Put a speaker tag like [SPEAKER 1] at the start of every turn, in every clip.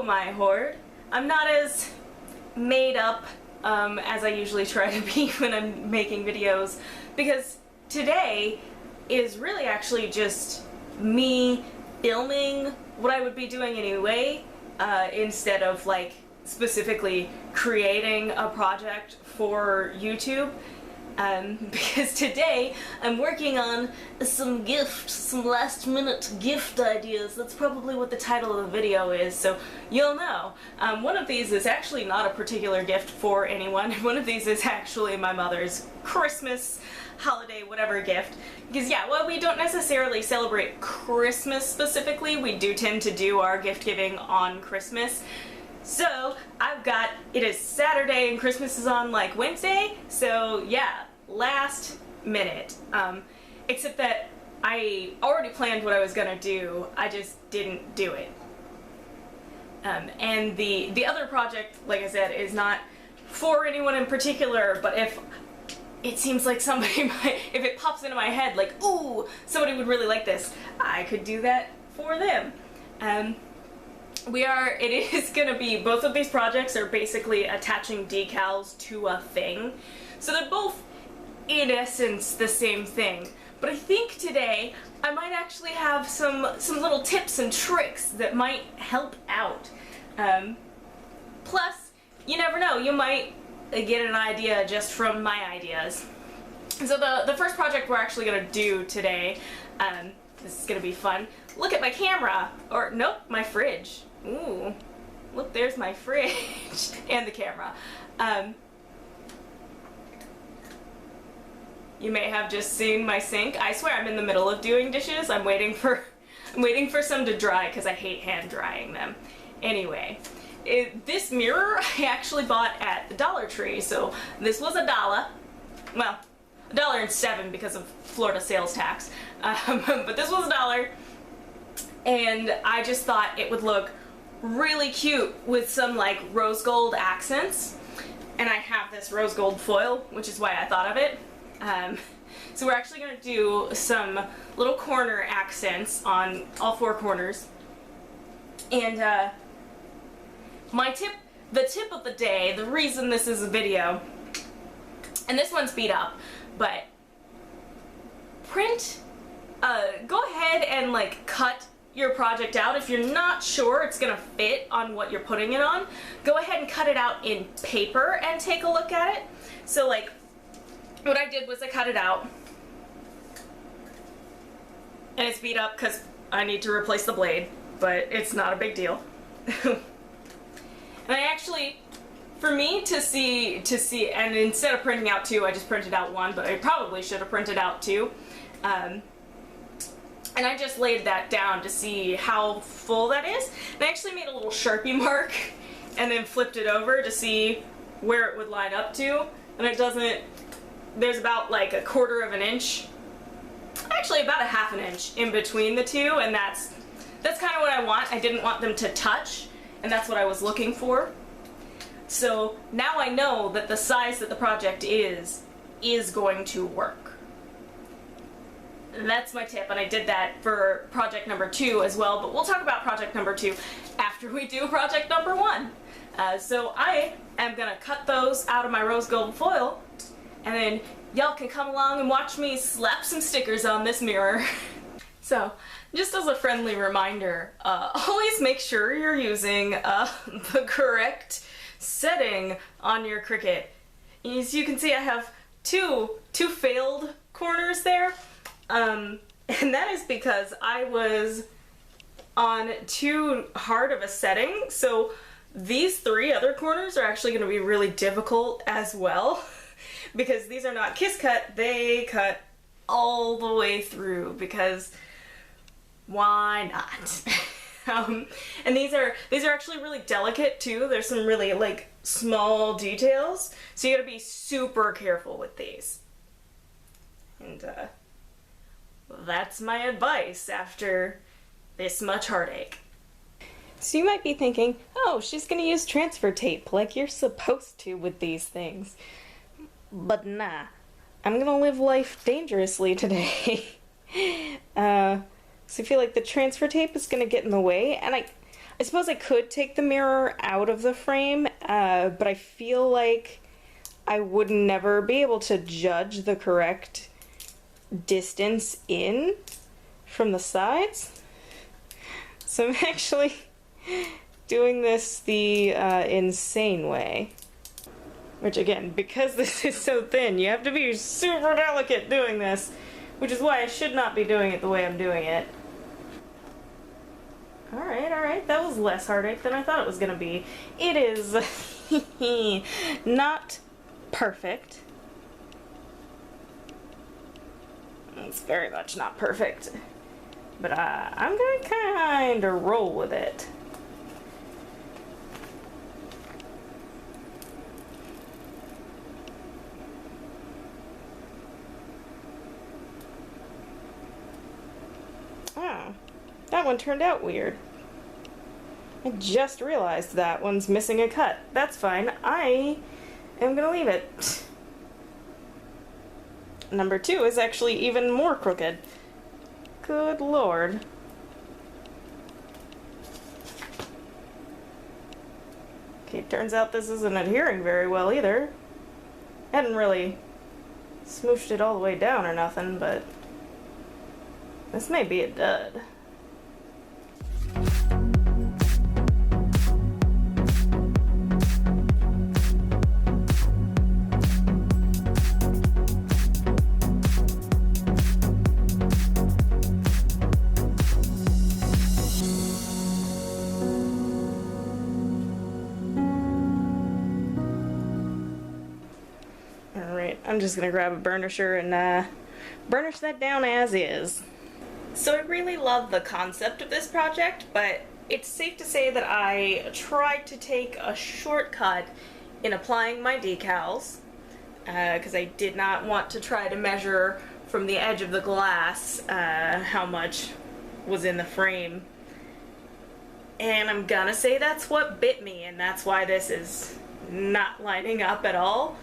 [SPEAKER 1] my horde. I'm not as made up as I usually try to be when I'm making videos, because today is really actually just me filming what I would be doing anyway, instead of like specifically creating a project for YouTube. Because today I'm working on some last minute gift ideas. That's probably what the title of the video is, so you'll know. One of these is actually not a particular gift for anyone. One of these is actually my mother's Christmas, holiday, whatever gift. Because yeah, while we don't necessarily celebrate Christmas specifically, we do tend to do our gift giving on Christmas. So it is Saturday and Christmas is on like Wednesday, so yeah, last minute. Except that I already planned what I was gonna do, I just didn't do it. And the other project, like I said, is not for anyone in particular, but if it seems like somebody might, if it pops into my head like, ooh, somebody would really like this, I could do that for them. It is gonna be, both of these projects are basically attaching decals to a thing. So they're both, in essence, the same thing. But I think today I might actually have some little tips and tricks that might help out. Plus, you never know, you might get an idea just from my ideas. So the first project we're actually gonna do today, this is gonna be fun. Look at my camera, or nope, my fridge. Ooh, look, there's my fridge and the camera. You may have just seen my sink. I swear I'm in the middle of doing dishes. I'm waiting for some to dry because I hate hand drying them. Anyway, this mirror I actually bought at the Dollar Tree. So this was $1. Well, $1.07 because of Florida sales tax. But this was $1. And I just thought it would look really cute with some like rose gold accents, and I have this rose gold foil, which is why I thought of it. So we're actually going to do some little corner accents on all four corners, and the tip of the day, the reason this is a video, and this one's beat up, but go ahead and like cut your project out. If you're not sure it's gonna fit on what you're putting it on, go ahead and cut it out in paper and take a look at it. So like, what I did was I cut it out, and it's beat up because I need to replace the blade, but it's not a big deal. And I actually, for me to see, and instead of printing out two, I just printed out one, but I probably should have printed out two. And I just laid that down to see how full that is. And I actually made a little Sharpie mark and then flipped it over to see where it would line up to. And it doesn't, there's about like 1/4 of an inch, actually about 1/2 inch in between the two, and that's kind of what I want. I didn't want them to touch, and that's what I was looking for. So now I know that the size that the project is going to work. And that's my tip, and I did that for project number 2 as well, but we'll talk about project number 2 after we do project number 1. So I am gonna cut those out of my rose gold foil, and then y'all can come along and watch me slap some stickers on this mirror. So, just as a friendly reminder, always make sure you're using the correct setting on your Cricut. As you can see, I have two failed corners there. And that is because I was on too hard of a setting, so these 3 other corners are actually going to be really difficult as well, because these are not kiss cut, they cut all the way through, because why not? And these are actually really delicate too. There's some really like small details, so you gotta be super careful with these. And that's my advice after this much heartache. So you might be thinking, oh, she's gonna use transfer tape like you're supposed to with these things. But nah, I'm gonna live life dangerously today. So I feel like the transfer tape is gonna get in the way, and I suppose I could take the mirror out of the frame, but I feel like I would never be able to judge the correct distance in from the sides. So I'm actually doing this the insane way. Which again, because this is so thin, you have to be super delicate doing this, which is why I should not be doing it the way I'm doing it. Alright, that was less heartache than I thought it was gonna be. It is not perfect. It's very much not perfect. But I'm gonna kinda roll with it. That one turned out weird. I just realized that one's missing a cut. That's fine. I am gonna leave it. Number 2 is actually even more crooked. Good lord. Okay, turns out this isn't adhering very well either. Hadn't really smooshed it all the way down or nothing, but this may be a dud. I'm just gonna grab a burnisher and burnish that down as is. So I really love the concept of this project, but it's safe to say that I tried to take a shortcut in applying my decals, because I did not want to try to measure from the edge of the glass how much was in the frame. And I'm gonna say that's what bit me, and that's why this is not lining up at all.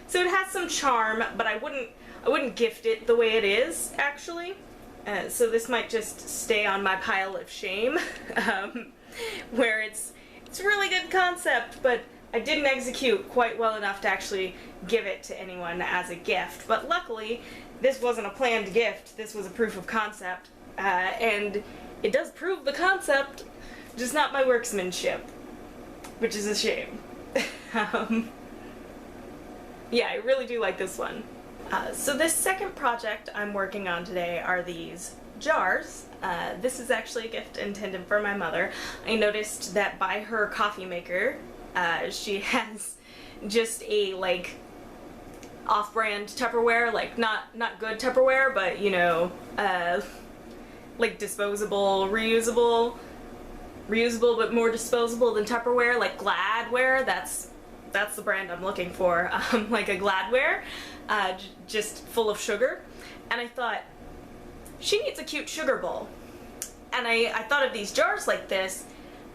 [SPEAKER 1] So it has some charm, but I wouldn't gift it the way it is, actually. So this might just stay on my pile of shame, where it's a really good concept, but I didn't execute quite well enough to actually give it to anyone as a gift. But luckily, this wasn't a planned gift, this was a proof of concept, and it does prove the concept, just not my workmanship, which is a shame. Yeah, I really do like this one. So this second project I'm working on today are these jars. This is actually a gift intended for my mother. I noticed that by her coffee maker, she has just a like off-brand Tupperware, like not good Tupperware, but you know, like disposable, reusable but more disposable than Tupperware, like Gladware. That's the brand I'm looking for, like a Gladware, just full of sugar. And I thought, she needs a cute sugar bowl. And I thought of these jars like this,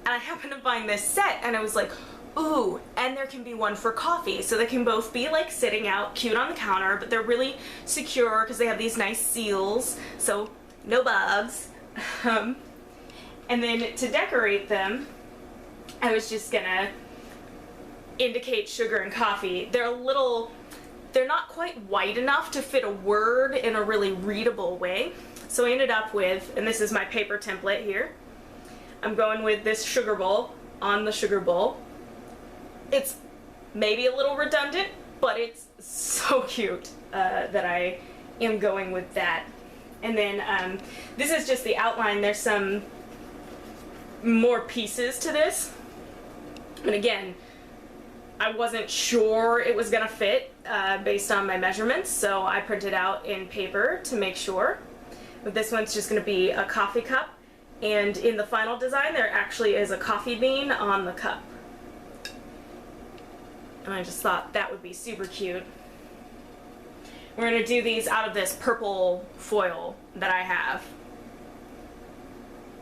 [SPEAKER 1] and I happened to find this set, and I was like, ooh, and there can be one for coffee. So they can both be like sitting out cute on the counter, but they're really secure because they have these nice seals, so no bugs. And then to decorate them, I was just gonna indicate sugar and coffee. They're not quite white enough to fit a word in a really readable way. So I ended up with, and this is my paper template here, I'm going with this sugar bowl on the sugar bowl. It's maybe a little redundant, but it's so cute that I am going with that. And then this is just the outline. There's some more pieces to this. And again, I wasn't sure it was gonna fit based on my measurements, so I printed out in paper to make sure. But this one's just gonna be a coffee cup, and in the final design there actually is a coffee bean on the cup. And I just thought that would be super cute. We're gonna do these out of this purple foil that I have,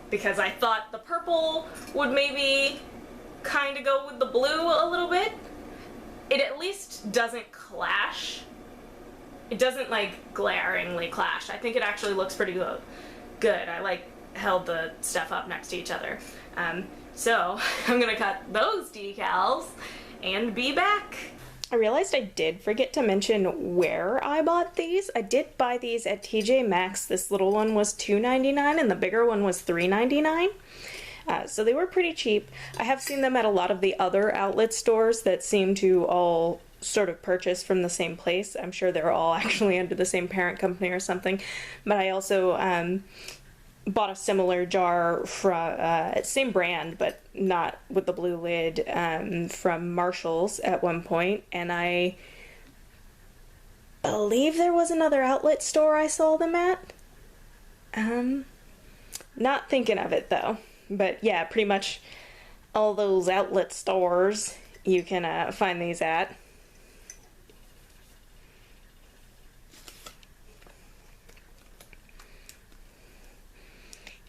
[SPEAKER 1] because I thought the purple would maybe kind of go with the blue a little bit. It at least doesn't clash. It doesn't like glaringly clash. I think it actually looks pretty good. I like held the stuff up next to each other. So I'm gonna cut those decals and be back. I realized I did forget to mention where I bought these. I did buy these at TJ Maxx. This little one was $2.99 and the bigger one was $3.99. So they were pretty cheap. I have seen them at a lot of the other outlet stores that seem to all sort of purchase from the same place. I'm sure they're all actually under the same parent company or something. But I also bought a similar jar from same brand but not with the blue lid from Marshall's at one point, and I believe there was another outlet store I saw them at. Not thinking of it though, but yeah, pretty much all those outlet stores you can find these at.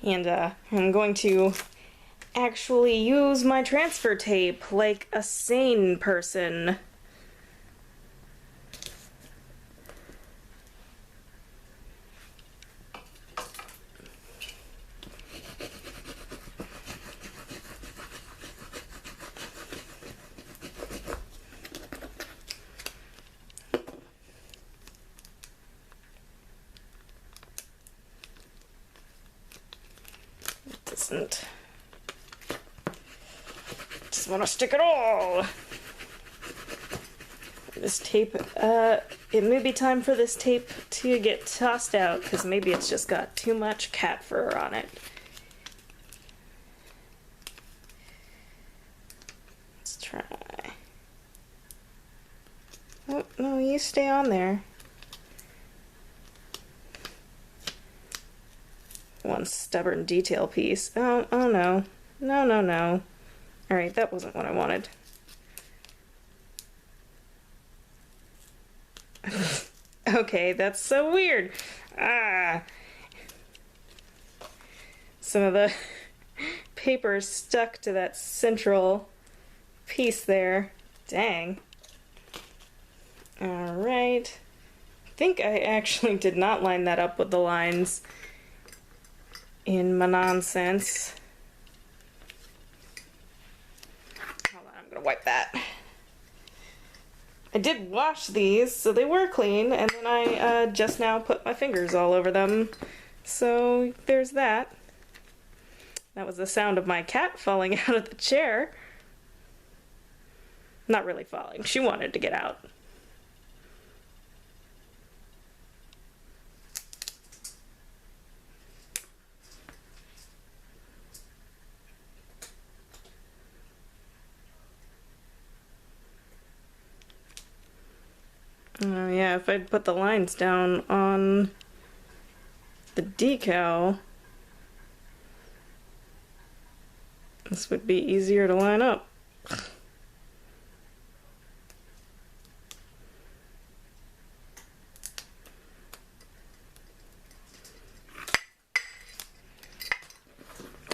[SPEAKER 1] And I'm going to actually use my transfer tape like a sane person. Just want to stick it all. This tape, it may be time for this tape to get tossed out because maybe it's just got too much cat fur on it. Let's try. Oh, no, you stay on there. One stubborn detail piece. Oh no. No. Alright, that wasn't what I wanted. Okay, that's so weird. Some of the paper is stuck to that central piece there. Dang. Alright. I think I actually did not line that up with the lines in my nonsense. Hold on, I'm gonna wipe that. I did wash these, so they were clean, and then I just now put my fingers all over them. So there's that. That was the sound of my cat falling out of the chair. Not really falling, she wanted to get out. Yeah, if I'd put the lines down on the decal, this would be easier to line up.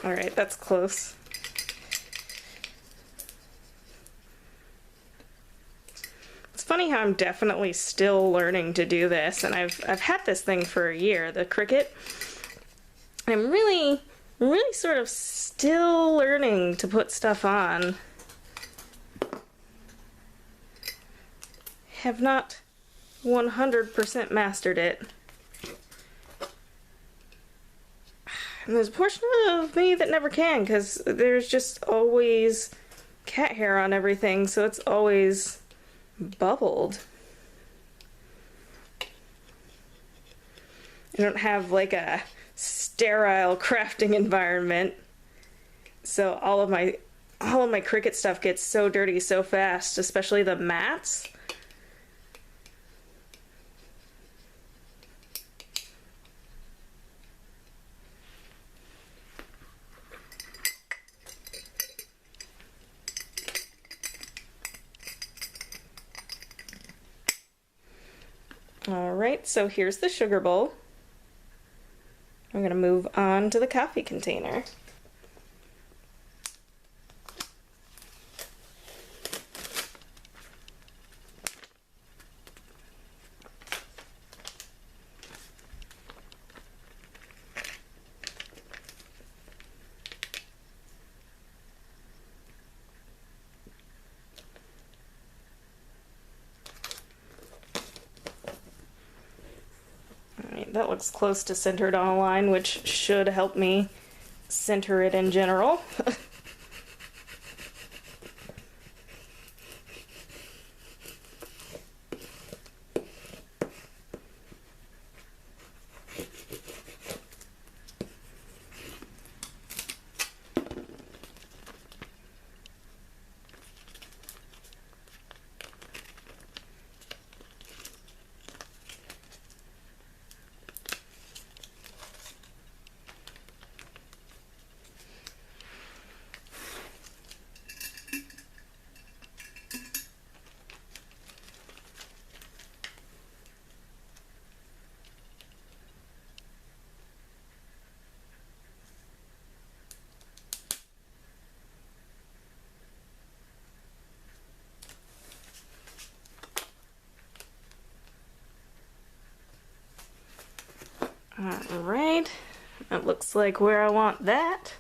[SPEAKER 1] Alright, that's close. It's funny how I'm definitely still learning to do this, and I've had this thing for a year, the Cricut. I'm really sort of still learning to put stuff on. Have not 100% mastered it. And there's a portion of me that never can, because there's just always cat hair on everything, so it's always bubbled. I don't have like a sterile crafting environment, so all of my Cricut stuff gets so dirty so fast, especially the mats. Alright, so here's the sugar bowl. I'm going to move on to the coffee container. that looks close to centered on a line, which should help me center it in general. Alright, that looks like where I want that.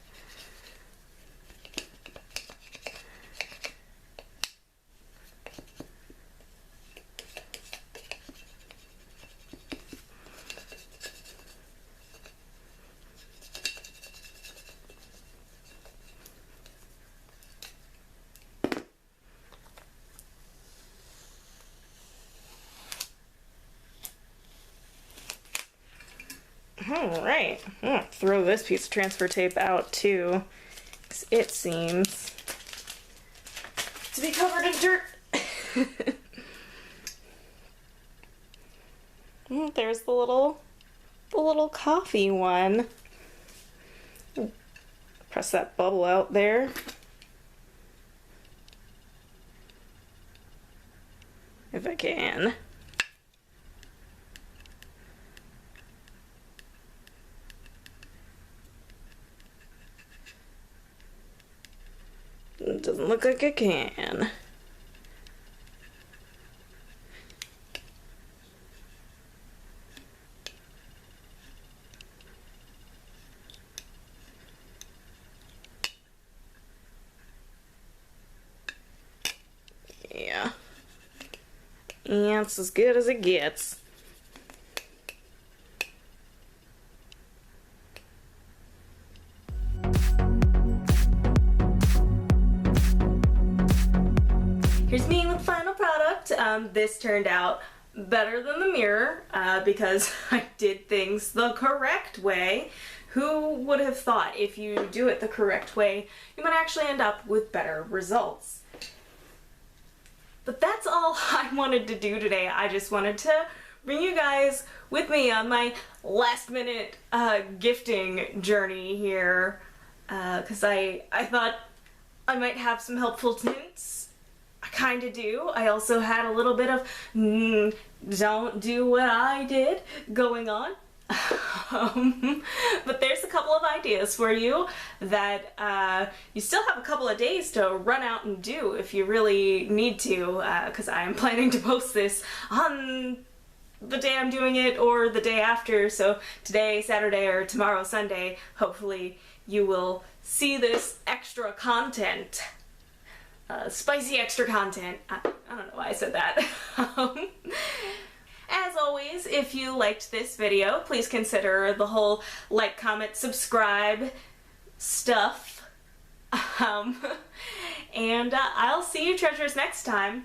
[SPEAKER 1] Alright, I'm gonna throw this piece of transfer tape out too, because it seems to be covered in dirt. There's the little coffee one. Press that bubble out there. If I can. It doesn't look like I can. Yeah. Yeah, it's as good as it gets. Here's me with the final product. This turned out better than the mirror because I did things the correct way. Who would have thought if you do it the correct way, you might actually end up with better results. But that's all I wanted to do today. I just wanted to bring you guys with me on my last minute gifting journey here because I thought I might have some helpful hints. I kind of do. I also had a little bit of don't do what I did going on. But there's a couple of ideas for you that you still have a couple of days to run out and do if you really need to, because I'm planning to post this on the day I'm doing it or the day after, so today, Saturday, or tomorrow, Sunday, hopefully you will see this extra content. Spicy extra content. I don't know why I said that. As always, if you liked this video, please consider the whole like, comment, subscribe stuff. And I'll see you treasures next time.